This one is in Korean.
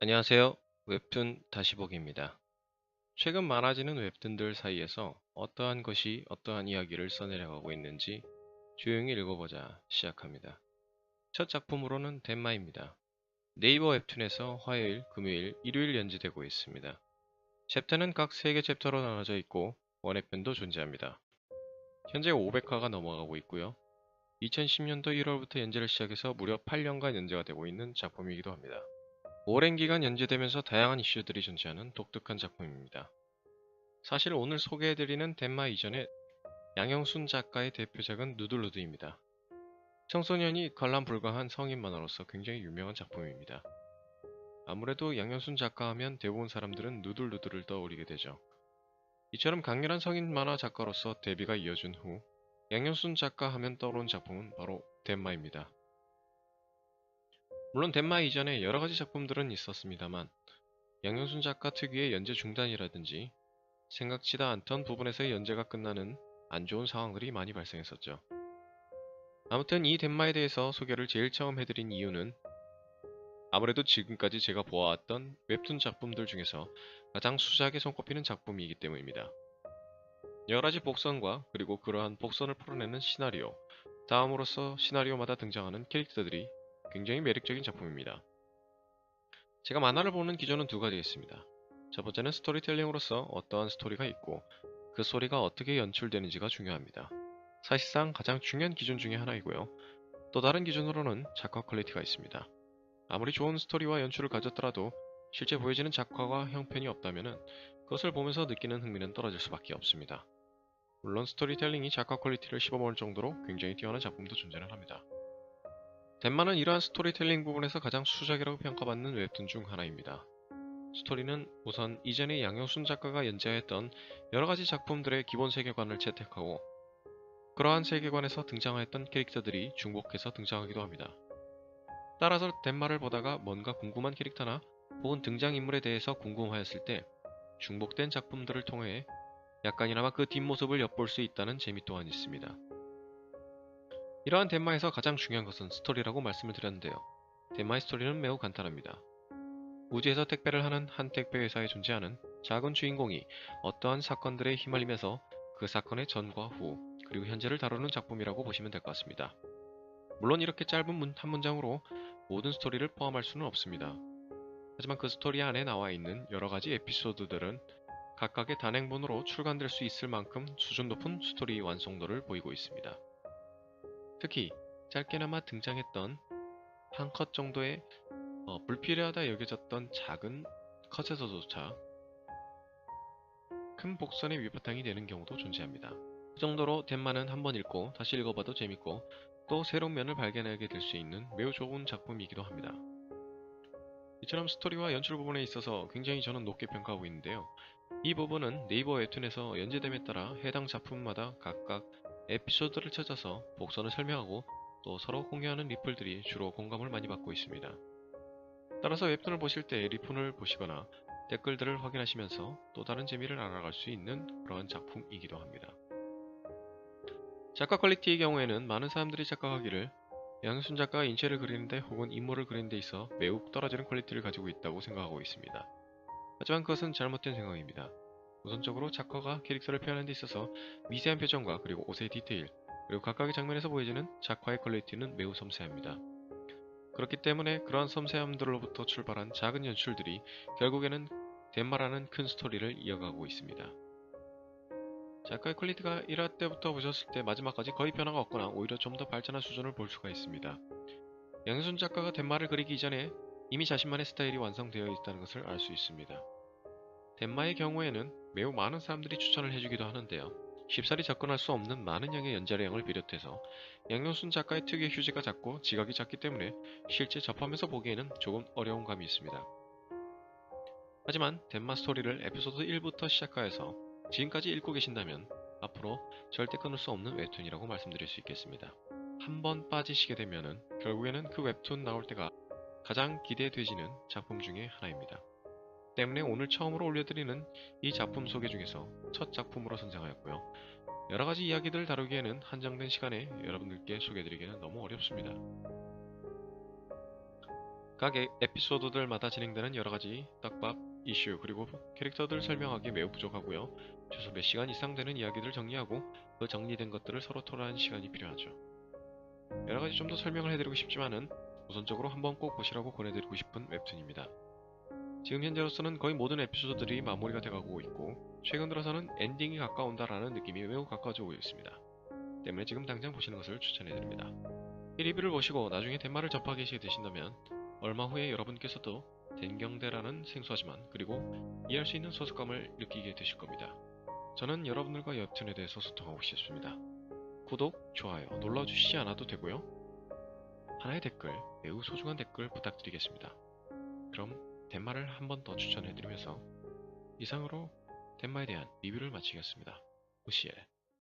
안녕하세요. 웹툰 다시 보기입니다. 최근 많아지는 웹툰들 사이에서 어떠한 것이 어떠한 이야기를 써내려가고 있는지 조용히 읽어보자 시작합니다. 첫 작품으로는 덴마입니다. 네이버 웹툰에서 화요일, 금요일, 일요일 연재되고 있습니다. 챕터는 각 3개 챕터로 나눠져 있고 원액편도 존재합니다. 현재 500화가 넘어가고 있고요. 2010년도 1월부터 연재를 시작해서 무려 8년간 연재가 되고 있는 작품이기도 합니다. 오랜 기간 연재되면서 다양한 이슈들이 존재하는 독특한 작품입니다. 사실 오늘 소개해드리는 덴마 이전의 양형순 작가의 대표작은 누들누드입니다. 청소년이 관람 불가한 성인 만화로서 굉장히 유명한 작품입니다. 아무래도 양형순 작가 하면 대부분 사람들은 누들누드를 떠올리게 되죠. 이처럼 강렬한 성인 만화 작가로서 데뷔가 이어진 후 양형순 작가 하면 떠오르는 작품은 바로 덴마입니다. 물론 덴마 이전에 여러가지 작품들은 있었습니다만 양형순 작가 특유의 연재 중단이라든지 생각지도 않던 부분에서의 연재가 끝나는 안 좋은 상황들이 많이 발생했었죠. 아무튼 이 덴마에 대해서 소개를 제일 처음 해드린 이유는 아무래도 지금까지 제가 보아왔던 웹툰 작품들 중에서 가장 수작에 손꼽히는 작품이기 때문입니다. 여러가지 복선과 그리고 그러한 복선을 풀어내는 시나리오, 다음으로서 시나리오마다 등장하는 캐릭터들이 굉장히 매력적인 작품입니다. 제가 만화를 보는 기준은 두 가지 있습니다. 첫 번째는 스토리텔링으로서 어떠한 스토리가 있고 그 스토리가 어떻게 연출되는지가 중요합니다. 사실상 가장 중요한 기준 중에 하나이고요. 또 다른 기준으로는 작화 퀄리티가 있습니다. 아무리 좋은 스토리와 연출을 가졌더라도 실제 보여지는 작화와 형편이 없다면 그것을 보면서 느끼는 흥미는 떨어질 수밖에 없습니다. 물론 스토리텔링이 작화 퀄리티를 씹어먹을 정도로 굉장히 뛰어난 작품도 존재를 합니다. 덴마는 이러한 스토리텔링 부분에서 가장 수작이라고 평가받는 웹툰 중 하나입니다. 스토리는 우선 이전에 양형순 작가가 연재했던 여러가지 작품들의 기본 세계관을 채택하고 그러한 세계관에서 등장하였던 캐릭터들이 중복해서 등장하기도 합니다. 따라서 덴마를 보다가 뭔가 궁금한 캐릭터나 혹은 등장인물에 대해서 궁금하였을 때 중복된 작품들을 통해 약간이나마 그 뒷모습을 엿볼 수 있다는 재미 또한 있습니다. 이러한 덴마에서 가장 중요한 것은 스토리라고 말씀을 드렸는데요. 덴마의 스토리는 매우 간단합니다. 우주에서 택배를 하는 한 택배 회사에 존재하는 작은 주인공이 어떠한 사건들에 휘말리면서 그 사건의 전과 후 그리고 현재를 다루는 작품이라고 보시면 될 것 같습니다. 물론 이렇게 짧은 한 문장으로 모든 스토리를 포함할 수는 없습니다. 하지만 그 스토리 안에 나와 있는 여러가지 에피소드들은 각각의 단행본으로 출간될 수 있을 만큼 수준 높은 스토리 완성도를 보이고 있습니다. 특히 짧게나마 등장했던 한 컷 정도의 불필요하다 여겨졌던 작은 컷에서조차 큰 복선의 밑바탕이 되는 경우도 존재합니다. 그 정도로 덴마는 한번 읽고 다시 읽어봐도 재밌고 또 새로운 면을 발견하게 될 수 있는 매우 좋은 작품이기도 합니다. 이처럼 스토리와 연출 부분에 있어서 굉장히 저는 높게 평가하고 있는데요. 이 부분은 네이버 웹툰에서 연재됨에 따라 해당 작품마다 각각 에피소드를 찾아서 복선을 설명하고 또 서로 공유하는 리플들이 주로 공감을 많이 받고 있습니다. 따라서 웹툰을 보실 때 리플을 보시거나 댓글들을 확인하시면서 또 다른 재미를 알아갈 수 있는 그러한 작품이기도 합니다. 작가 퀄리티의 경우에는 많은 사람들이 착각하기를 양순 작가가 인체를 그리는데 혹은 인물을 그리는 데 있어 매우 떨어지는 퀄리티를 가지고 있다고 생각하고 있습니다. 하지만 그것은 잘못된 생각입니다. 우선적으로 작가가 캐릭터를 표현하는 데 있어서 미세한 표정과 그리고 옷의 디테일, 그리고 각각의 장면에서 보여지는 작화의 퀄리티는 매우 섬세합니다. 그렇기 때문에 그러한 섬세함들로부터 출발한 작은 연출들이 결국에는 덴마라는 큰 스토리를 이어가고 있습니다. 작가의 퀄리티가 1화 때부터 보셨을 때 마지막까지 거의 변화가 없거나 오히려 좀 더 발전한 수준을 볼 수가 있습니다. 양순 작가가 덴마를 그리기 이전에 이미 자신만의 스타일이 완성되어 있다는 것을 알 수 있습니다. 덴마의 경우에는 매우 많은 사람들이 추천을 해주기도 하는데요. 쉽사리 접근할 수 없는 많은 양의 연재량을 비롯해서 양효순 작가의 특유의 휴지가 작고 지각이 작기 때문에 실제 접하면서 보기에는 조금 어려운 감이 있습니다. 하지만 덴마 스토리를 에피소드 1부터 시작하여서 지금까지 읽고 계신다면 앞으로 절대 끊을 수 없는 웹툰이라고 말씀드릴 수 있겠습니다. 한번 빠지시게 되면은 결국에는 그 웹툰 나올 때가 가장 기대되지는 작품 중에 하나입니다. 때문에 오늘 처음으로 올려드리는 이 작품 소개 중에서 첫 작품으로 선정하였고요. 여러가지 이야기들을 다루기에는 한정된 시간에 여러분들께 소개해드리기는 너무 어렵습니다. 각 에피소드들마다 진행되는 여러가지 떡밥, 이슈, 그리고 캐릭터들 설명하기 매우 부족하고요. 최소 몇 시간 이상 되는 이야기들 정리하고 그 정리된 것들을 서로 토론하는 시간이 필요하죠. 여러가지 좀 더 설명을 해드리고 싶지만은 우선적으로 한번 꼭 보시라고 권해드리고 싶은 웹툰입니다. 지금 현재로서는 거의 모든 에피소드들이 마무리가 돼가고 있고 최근 들어서는 엔딩이 가까운다라는 느낌이 매우 가까워지고 있습니다. 때문에 지금 당장 보시는 것을 추천해드립니다. 이 리뷰를 보시고 나중에 덴마를 접하게 계시게 되신다면 얼마 후에 여러분께서도 덴경대라는 생소하지만 그리고 이해할 수 있는 소속감을 느끼게 되실 겁니다. 저는 여러분들과 웹툰에 대해서 소통하고 싶습니다. 구독, 좋아요 눌러주시지 않아도 되고요. 하나의 댓글, 매우 소중한 댓글 부탁드리겠습니다. 그럼 덴마를 한 번 더 추천해드리면서 이상으로 덴마에 대한 리뷰를 마치겠습니다. 우시엘